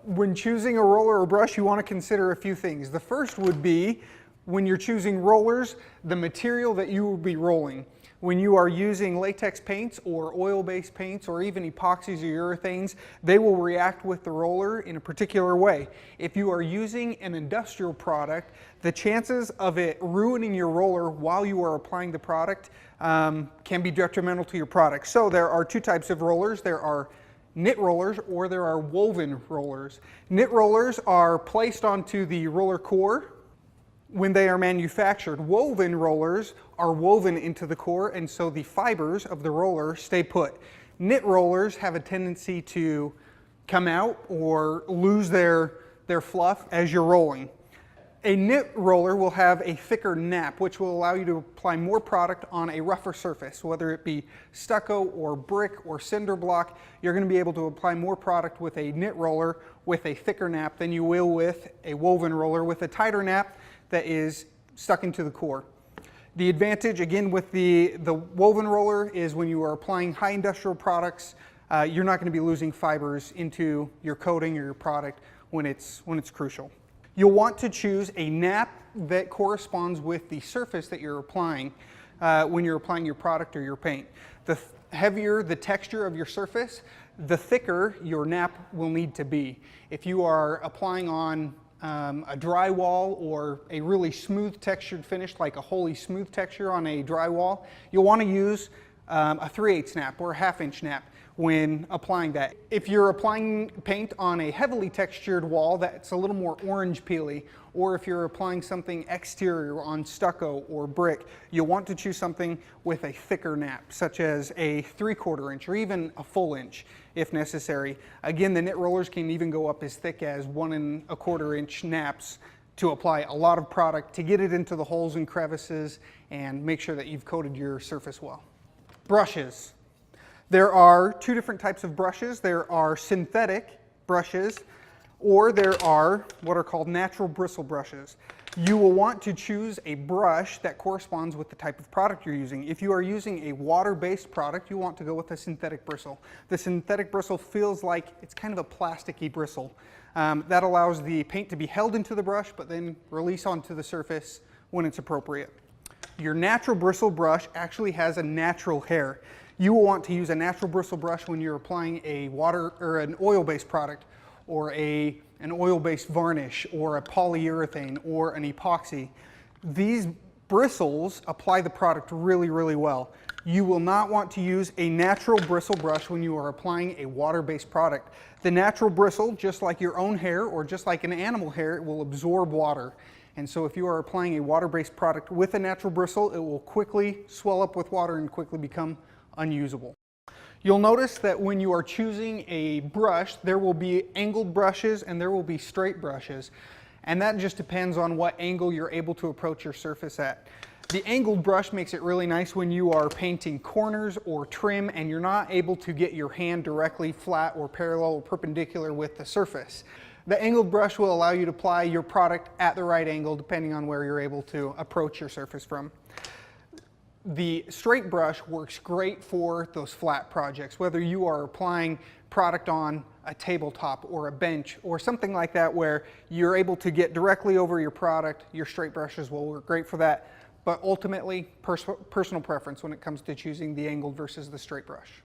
When choosing a roller or brush, you want to consider a few things. The first would be, when you're choosing rollers, the material that you will be rolling. When you are using latex paints or oil-based paints or even epoxies or urethanes, they will react with the roller in a particular way. If you are using an industrial product, the chances of it ruining your roller while you are applying the product can be detrimental to your product. So there are two types of rollers. There are knit rollers or there are woven rollers. Knit rollers are placed onto the roller core when they are manufactured. Woven rollers are woven into the core, and so the fibers of the roller stay put. Knit rollers have a tendency to come out or lose their fluff as you're rolling. A knit roller will have a thicker nap, which will allow you to apply more product on a rougher surface, whether it be stucco or brick or cinder block. You're going to be able to apply more product with a knit roller with a thicker nap than you will with a woven roller with a tighter nap that is stuck into the core. The advantage, again, with the woven roller is when you are applying high industrial products, you're not going to be losing fibers into your coating or your product when it's crucial. You'll want to choose a nap that corresponds with the surface that you're applying when you're applying your product or your paint. The heavier the texture of your surface, the thicker your nap will need to be. If you are applying on a drywall or a really smooth textured finish, like a wholly smooth texture on a drywall, you'll want to use a 3/8 nap or a 1/2 inch nap when applying that. If you're applying paint on a heavily textured wall that's a little more orange peely, or if you're applying something exterior on stucco or brick, you'll want to choose something with a thicker nap, such as a 3/4 inch or even a full inch if necessary. Again, the knit rollers can even go up as thick as 1 1/4 inch naps to apply a lot of product to get it into the holes and crevices and make sure that you've coated your surface well. Brushes. There are two different types of brushes. There are synthetic brushes, or there are what are called natural bristle brushes. You will want to choose a brush that corresponds with the type of product you're using. If you are using a water-based product, you want to go with a synthetic bristle. The synthetic bristle feels like it's kind of a plasticky bristle. That allows the paint to be held into the brush, but then release onto the surface when it's appropriate. Your natural bristle brush actually has a natural hair. You will want to use a natural bristle brush when you're applying a water or an oil-based product, or an oil-based varnish, or a polyurethane, or an epoxy. These bristles apply the product really, really well. You will not want to use a natural bristle brush when you are applying a water-based product. The natural bristle, just like your own hair or just like an animal hair, it will absorb water. And so if you are applying a water-based product with a natural bristle, it will quickly swell up with water and quickly become unusable. You'll notice that when you are choosing a brush, there will be angled brushes and there will be straight brushes. And that just depends on what angle you're able to approach your surface at. The angled brush makes it really nice when you are painting corners or trim and you're not able to get your hand directly flat or parallel or perpendicular with the surface. The angled brush will allow you to apply your product at the right angle depending on where you're able to approach your surface from. The straight brush works great for those flat projects, whether you are applying product on a tabletop or a bench or something like that where you're able to get directly over your product. Your straight brushes will work great for that, but ultimately personal preference when it comes to choosing the angled versus the straight brush.